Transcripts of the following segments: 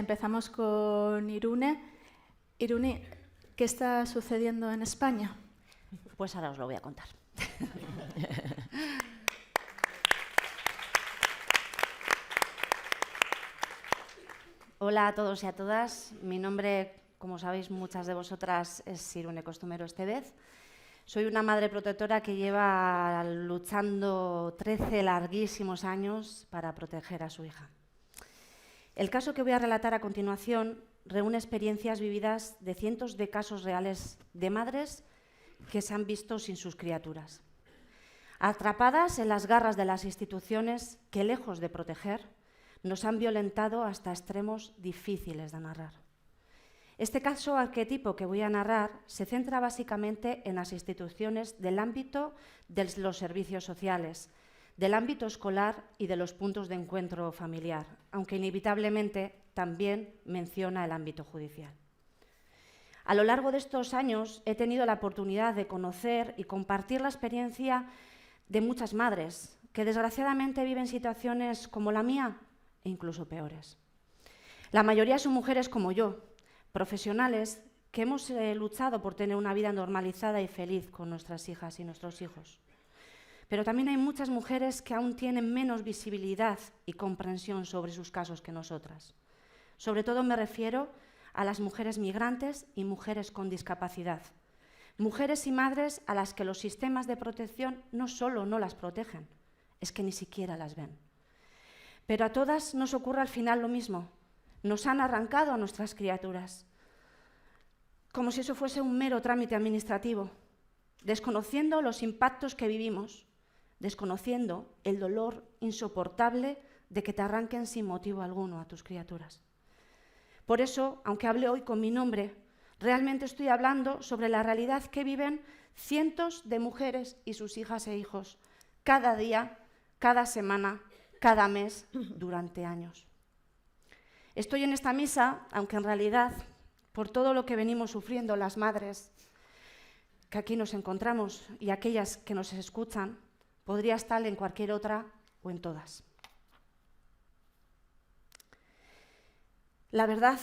Empezamos con Irune. Irune, ¿qué está sucediendo en España? Pues ahora os lo voy a contar. Hola a todos y a todas. Mi nombre, como sabéis muchas de vosotras, es Irune Costumero Estevez. Soy una madre protectora que lleva luchando 13 larguísimos años para proteger a su hija. El caso que voy a relatar a continuación reúne experiencias vividas de cientos de casos reales de madres que se han visto sin sus criaturas, atrapadas en las garras de las instituciones que, lejos de proteger, nos han violentado hasta extremos difíciles de narrar. Este caso arquetipo que voy a narrar se centra básicamente en las instituciones del ámbito de los servicios sociales, del ámbito escolar y de los puntos de encuentro familiar, aunque inevitablemente también menciona el ámbito judicial. A lo largo de estos años he tenido la oportunidad de conocer y compartir la experiencia de muchas madres que desgraciadamente viven situaciones como la mía e incluso peores. La mayoría son mujeres como yo, profesionales que hemos luchado por tener una vida normalizada y feliz con nuestras hijas y nuestros hijos. Pero también hay muchas mujeres que aún tienen menos visibilidad y comprensión sobre sus casos que nosotras. Sobre todo me refiero a las mujeres migrantes y mujeres con discapacidad. Mujeres y madres a las que los sistemas de protección no solo no las protegen, es que ni siquiera las ven. Pero a todas nos ocurre al final lo mismo. Nos han arrancado a nuestras criaturas, como si eso fuese un mero trámite administrativo, desconociendo los impactos que vivimos, desconociendo el dolor insoportable de que te arranquen sin motivo alguno a tus criaturas. Por eso, aunque hable hoy con mi nombre, realmente estoy hablando sobre la realidad que viven cientos de mujeres y sus hijas e hijos, cada día, cada semana, cada mes, durante años. Estoy en esta misa, aunque en realidad, por todo lo que venimos sufriendo las madres que aquí nos encontramos y aquellas que nos escuchan, podría estar en cualquier otra o en todas. La verdad,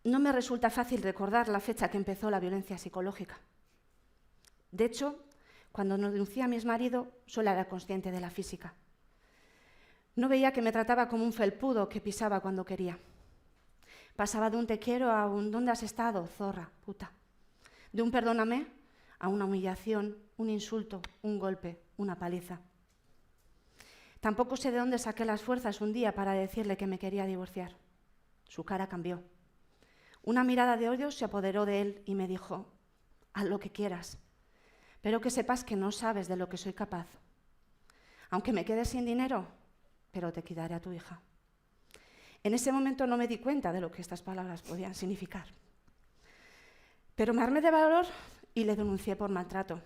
no me resulta fácil recordar la fecha que empezó la violencia psicológica. De hecho, cuando denuncié a mi exmarido, solo era consciente de la física. No veía que me trataba como un felpudo que pisaba cuando quería. Pasaba de un te quiero a un ¿dónde has estado, zorra, puta? De un perdóname a una humillación, un insulto, un golpe, una paliza. Tampoco sé de dónde saqué las fuerzas un día para decirle que me quería divorciar. Su cara cambió. Una mirada de odio se apoderó de él y me dijo: haz lo que quieras, pero que sepas que no sabes de lo que soy capaz. Aunque me quedes sin dinero, pero te quitaré a tu hija. En ese momento no me di cuenta de lo que estas palabras podían significar. Pero me armé de valor y le denuncié por maltrato.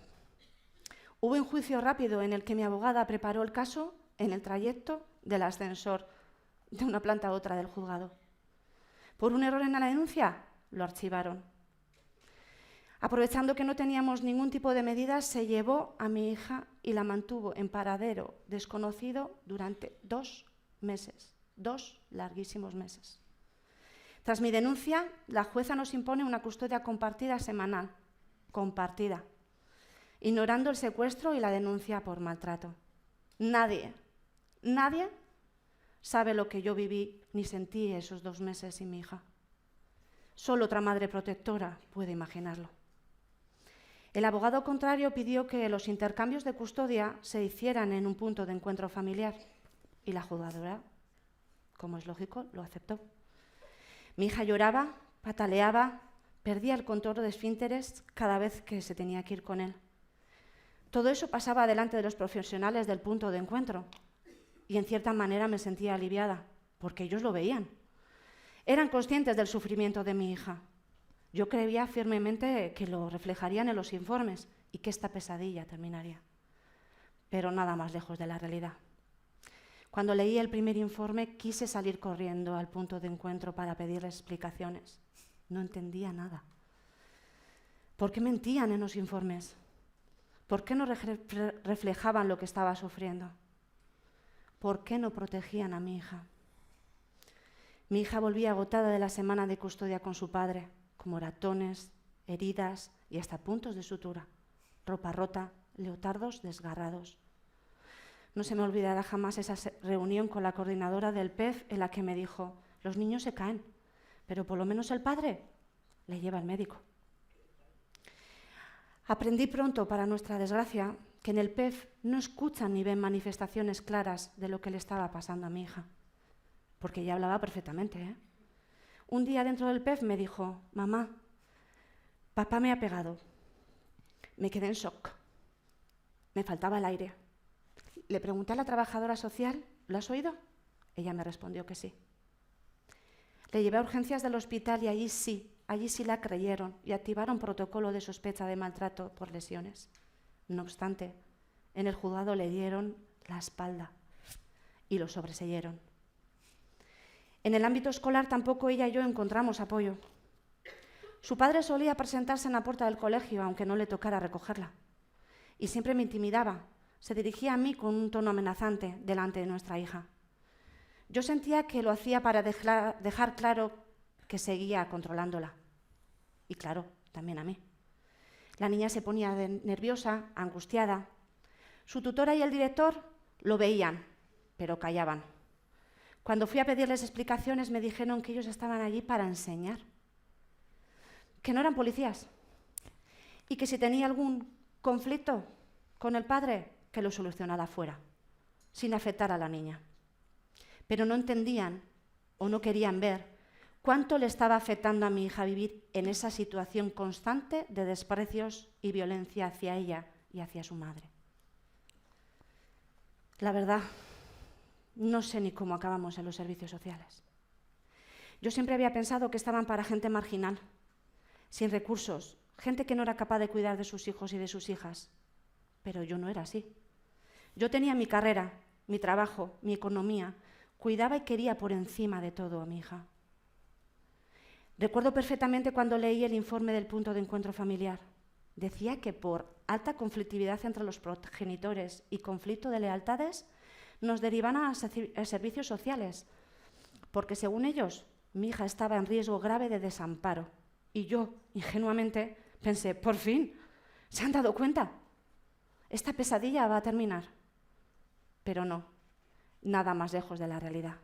Hubo un juicio rápido en el que mi abogada preparó el caso en el trayecto del ascensor de una planta a otra del juzgado. Por un error en la denuncia, lo archivaron. Aprovechando que no teníamos ningún tipo de medidas, se llevó a mi hija y la mantuvo en paradero desconocido durante 2 meses, 2 larguísimos meses. Tras mi denuncia, la jueza nos impone una custodia compartida semanal, compartida, ignorando el secuestro y la denuncia por maltrato. Nadie sabe lo que yo viví ni sentí esos 2 meses sin mi hija. Solo otra madre protectora puede imaginarlo. El abogado contrario pidió que los intercambios de custodia se hicieran en un punto de encuentro familiar y la juzgadora, como es lógico, lo aceptó. Mi hija lloraba, pataleaba, perdía el control de esfínteres cada vez que se tenía que ir con él. Todo eso pasaba delante de los profesionales del punto de encuentro y en cierta manera me sentía aliviada, porque ellos lo veían. Eran conscientes del sufrimiento de mi hija. Yo creía firmemente que lo reflejarían en los informes y que esta pesadilla terminaría. Pero nada más lejos de la realidad. Cuando leí el primer informe, quise salir corriendo al punto de encuentro para pedirles explicaciones. No entendía nada. ¿Por qué mentían en los informes? ¿Por qué no reflejaban lo que estaba sufriendo? ¿Por qué no protegían a mi hija? Mi hija volvía agotada de la semana de custodia con su padre, con moratones, heridas y hasta puntos de sutura, ropa rota, leotardos desgarrados. No se me olvidará jamás esa reunión con la coordinadora del PEF en la que me dijo: los niños se caen, pero por lo menos el padre le lleva al médico. Aprendí pronto, para nuestra desgracia, que en el PEF no escuchan ni ven manifestaciones claras de lo que le estaba pasando a mi hija, porque ella hablaba perfectamente, ¿eh? Un día dentro del PEF me dijo: mamá, papá me ha pegado. Me quedé en shock. Me faltaba el aire. Le pregunté a la trabajadora social: ¿lo has oído? Ella me respondió que sí. Le llevé a urgencias del hospital y allí sí la creyeron y activaron protocolo de sospecha de maltrato por lesiones. No obstante, en el juzgado le dieron la espalda y lo sobreseyeron. En el ámbito escolar tampoco ella y yo encontramos apoyo. Su padre solía presentarse en la puerta del colegio, aunque no le tocara recogerla. Y siempre me intimidaba. Se dirigía a mí con un tono amenazante delante de nuestra hija. Yo sentía que lo hacía para dejar claro que seguía controlándola. Y claro, también a mí. La niña se ponía nerviosa, angustiada. Su tutora y el director lo veían, pero callaban. Cuando fui a pedirles explicaciones me dijeron que ellos estaban allí para enseñar, que no eran policías y que si tenía algún conflicto con el padre, que lo solucionara fuera, sin afectar a la niña. Pero no entendían o no querían ver cuánto le estaba afectando a mi hija vivir en esa situación constante de desprecios y violencia hacia ella y hacia su madre. La verdad, no sé ni cómo acabamos en los servicios sociales. Yo siempre había pensado que estaban para gente marginal, sin recursos, gente que no era capaz de cuidar de sus hijos y de sus hijas. Pero yo no era así. Yo tenía mi carrera, mi trabajo, mi economía, cuidaba y quería por encima de todo a mi hija. Recuerdo perfectamente cuando leí el informe del punto de encuentro familiar. Decía que por alta conflictividad entre los progenitores y conflicto de lealtades nos derivan a servicios sociales, porque según ellos mi hija estaba en riesgo grave de desamparo. Y yo, ingenuamente, pensé: por fin, ¿se han dado cuenta? Esta pesadilla va a terminar. Pero no, nada más lejos de la realidad.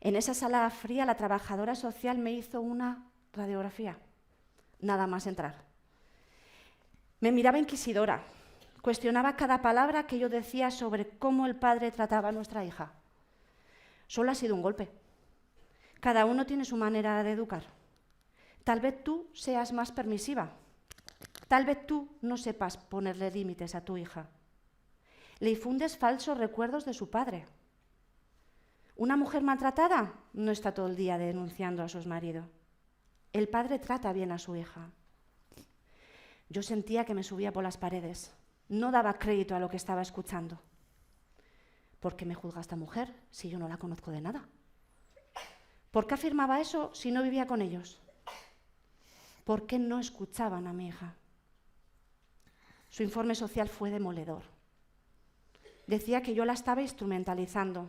En esa sala fría la trabajadora social me hizo una radiografía, nada más entrar. Me miraba inquisidora, cuestionaba cada palabra que yo decía sobre cómo el padre trataba a nuestra hija. Solo ha sido un golpe. Cada uno tiene su manera de educar. Tal vez tú seas más permisiva. Tal vez tú no sepas ponerle límites a tu hija. Le infundes falsos recuerdos de su padre. Una mujer maltratada no está todo el día denunciando a su marido. El padre trata bien a su hija. Yo sentía que me subía por las paredes. No daba crédito a lo que estaba escuchando. ¿Por qué me juzga esta mujer si yo no la conozco de nada? ¿Por qué afirmaba eso si no vivía con ellos? ¿Por qué no escuchaban a mi hija? Su informe social fue demoledor. Decía que yo la estaba instrumentalizando.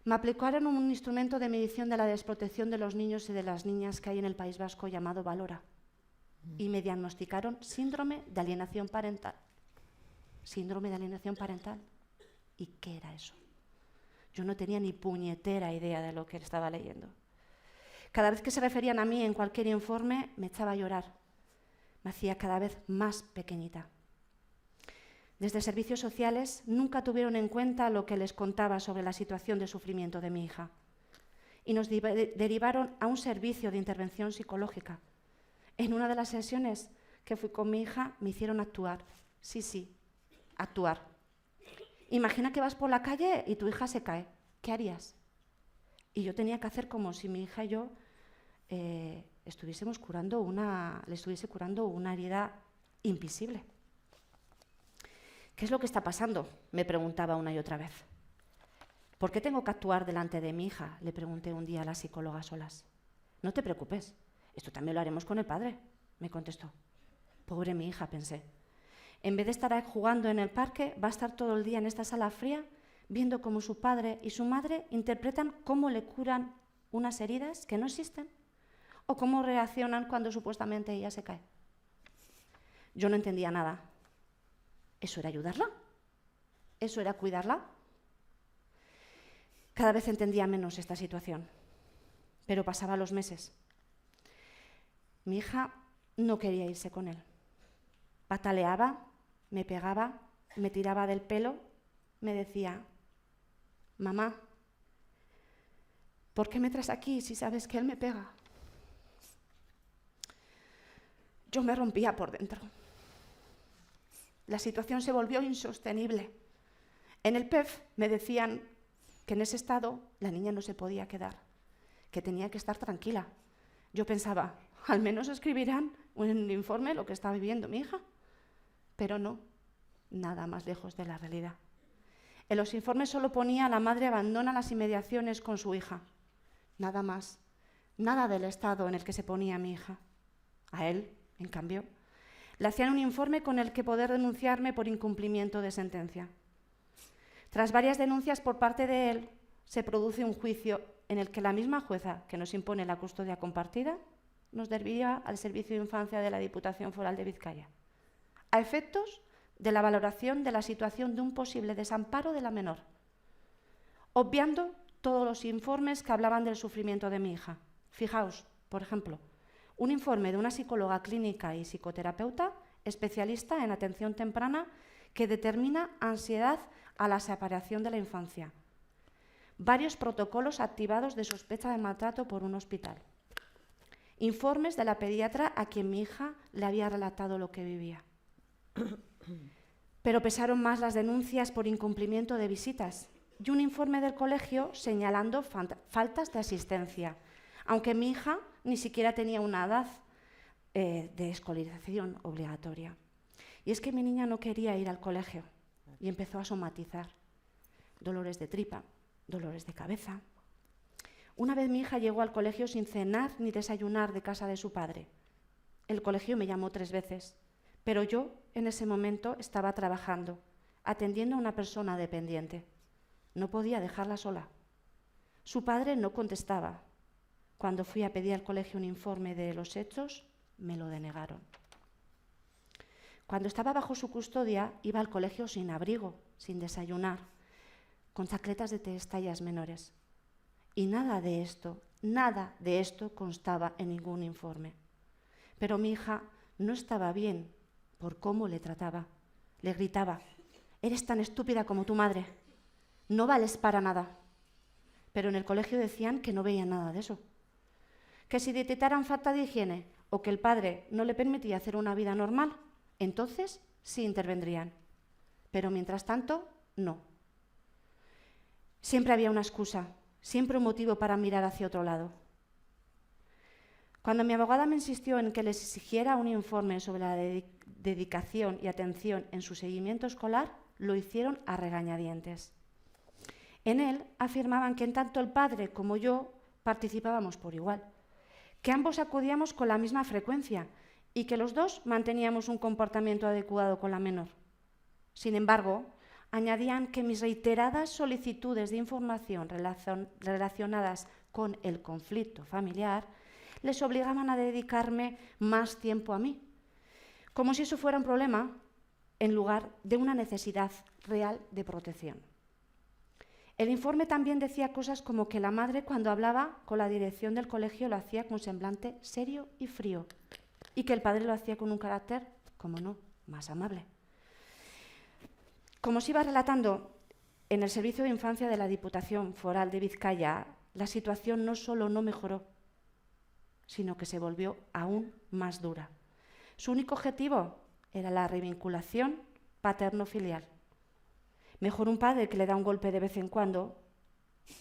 Me aplicaron un instrumento de medición de la desprotección de los niños y de las niñas que hay en el País Vasco llamado Valora. Y me diagnosticaron síndrome de alienación parental. Síndrome de alienación parental. ¿Y qué era eso? Yo no tenía ni puñetera idea de lo que estaba leyendo. Cada vez que se referían a mí en cualquier informe, me echaba a llorar. Me hacía cada vez más pequeñita. Desde servicios sociales nunca tuvieron en cuenta lo que les contaba sobre la situación de sufrimiento de mi hija y nos derivaron a un servicio de intervención psicológica. En una de las sesiones que fui con mi hija me hicieron actuar. Sí, actuar. Imagina que vas por la calle y tu hija se cae. ¿Qué harías? Y yo tenía que hacer como si mi hija y yo le estuviese curando una herida invisible. ¿Qué es lo que está pasando?, me preguntaba una y otra vez. ¿Por qué tengo que actuar delante de mi hija?, le pregunté un día a la psicóloga a solas. No te preocupes, esto también lo haremos con el padre, me contestó. Pobre mi hija, pensé. En vez de estar jugando en el parque, va a estar todo el día en esta sala fría viendo cómo su padre y su madre interpretan cómo le curan unas heridas que no existen o cómo reaccionan cuando supuestamente ella se cae. Yo no entendía nada. ¿Eso era ayudarla? ¿Eso era cuidarla? Cada vez entendía menos esta situación, pero pasaban los meses. Mi hija no quería irse con él. Pataleaba, me pegaba, me tiraba del pelo, me decía: mamá, ¿por qué me traes aquí si sabes que él me pega? Yo me rompía por dentro. La situación se volvió insostenible. En el PEF me decían que en ese estado la niña no se podía quedar, que tenía que estar tranquila. Yo pensaba, al menos escribirán en el informe lo que está viviendo mi hija. Pero no, nada más lejos de la realidad. En los informes solo ponía: la madre abandona las inmediaciones con su hija. Nada más, nada del estado en el que se ponía mi hija. A él, en cambio, le hacían un informe con el que poder denunciarme por incumplimiento de sentencia. Tras varias denuncias por parte de él, se produce un juicio en el que la misma jueza que nos impone la custodia compartida nos desvía al Servicio de Infancia de la Diputación Foral de Vizcaya, a efectos de la valoración de la situación de un posible desamparo de la menor, obviando todos los informes que hablaban del sufrimiento de mi hija. Fijaos, por ejemplo, un informe de una psicóloga clínica y psicoterapeuta especialista en atención temprana que determina ansiedad a la separación de la infancia. Varios protocolos activados de sospecha de maltrato por un hospital. Informes de la pediatra a quien mi hija le había relatado lo que vivía. Pero pesaron más las denuncias por incumplimiento de visitas y un informe del colegio señalando faltas de asistencia, aunque mi hija ni siquiera tenía una edad de escolarización obligatoria. Y es que mi niña no quería ir al colegio y empezó a somatizar dolores de tripa, dolores de cabeza. Una vez mi hija llegó al colegio sin cenar ni desayunar de casa de su padre. El colegio me llamó 3 veces, pero yo en ese momento estaba trabajando, atendiendo a una persona dependiente. No podía dejarla sola. Su padre no contestaba. Cuando fui a pedir al colegio un informe de los hechos, me lo denegaron. Cuando estaba bajo su custodia, iba al colegio sin abrigo, sin desayunar, con chancletas de tallas menores. Y nada de esto constaba en ningún informe. Pero mi hija no estaba bien por cómo le trataba. Le gritaba: eres tan estúpida como tu madre, no vales para nada. Pero en el colegio decían que no veían nada de eso. Que si detectaran falta de higiene o que el padre no le permitía hacer una vida normal, entonces sí intervendrían. Pero mientras tanto, no. Siempre había una excusa, siempre un motivo para mirar hacia otro lado. Cuando mi abogada me insistió en que les exigiera un informe sobre la dedicación y atención en su seguimiento escolar, lo hicieron a regañadientes. En él afirmaban que en tanto el padre como yo participábamos por igual, que ambos acudíamos con la misma frecuencia y que los dos manteníamos un comportamiento adecuado con la menor. Sin embargo, añadían que mis reiteradas solicitudes de información relacionadas con el conflicto familiar les obligaban a dedicarme más tiempo a mí, como si eso fuera un problema en lugar de una necesidad real de protección. El informe también decía cosas como que la madre, cuando hablaba con la dirección del colegio, lo hacía con semblante serio y frío, y que el padre lo hacía con un carácter, como no, más amable. Como os iba relatando, en el Servicio de Infancia de la Diputación Foral de Vizcaya, la situación no solo no mejoró, sino que se volvió aún más dura. Su único objetivo era la revinculación paterno-filial. Mejor un padre que le da un golpe de vez en cuando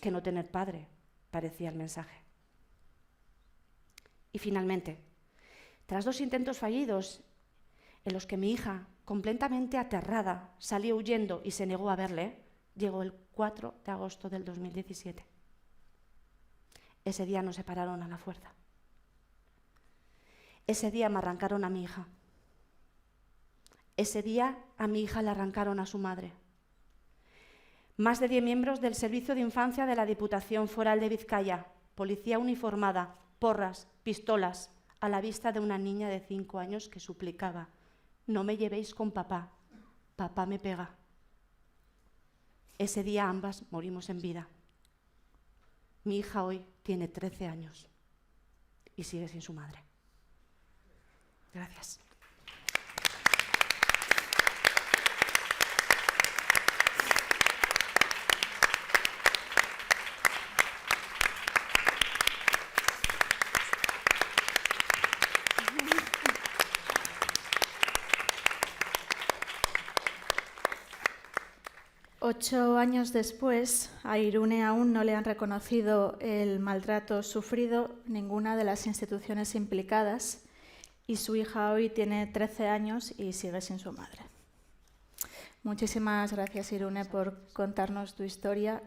que no tener padre, parecía el mensaje. Y finalmente, tras 2 intentos fallidos en los que mi hija, completamente aterrada, salió huyendo y se negó a verle, llegó el 4 de agosto del 2017. Ese día nos separaron a la fuerza. Ese día me arrancaron a mi hija. Ese día a mi hija le arrancaron a su madre. Más de 10 miembros del Servicio de Infancia de la Diputación Foral de Vizcaya, policía uniformada, porras, pistolas, a la vista de una niña de 5 años que suplicaba: no me llevéis con papá, papá me pega. Ese día ambas morimos en vida. Mi hija hoy tiene 13 años y sigue sin su madre. Gracias. Ocho años después, a Irune aún no le han reconocido el maltrato sufrido ninguna de las instituciones implicadas y su hija hoy tiene 13 años y sigue sin su madre. Muchísimas gracias, Irune, por contarnos tu historia.